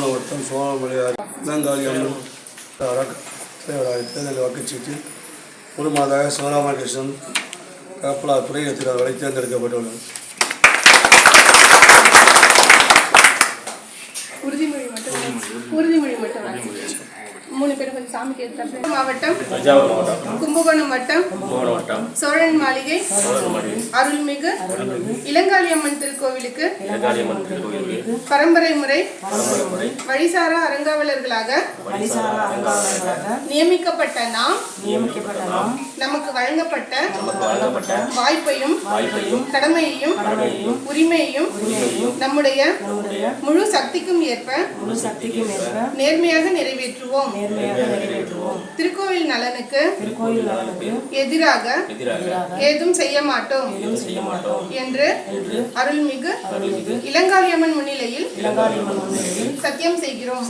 மாவட்டம் சோழமலை இளங்காளி அம்மன் தேர்தல் வாக்குச்சீட்டில் ஒரு மாதாக சிவராமகிருஷ்ணன் காப்பலா துறை வரை தேர்ந்தெடுக்கப்பட்டுள்ளனர். உறுதிமொழி மட்டும் 3 பேரும் கொஞ்சம் சாமி கேட்க. மாவட்டம் கும்பகோணம் வட்டம் சோழன் மாளிகை அருள்மிகு இளங்காளி அம்மன் திருக்கோவிலுக்கு பரம்பரை முறை வழிசாரா அறங்காவலர்களாக நியமிக்கப்பட்ட நாம் நமக்கு வழங்கப்பட்ட வாய்ப்பையும் கடமையையும் உரிமையையும் நம்முடைய முழு சக்திக்கும் ஏற்ப நேர்மையாக நிறைவேற்றுவோம். திருக்கோவில் நலனுக்கு எதிராக ஏதும் செய்ய மாட்டோம் என்று அருள்மிகு இளங்காளி அம்மன் முன்னிலையில் சத்தியம் செய்கிறோம்.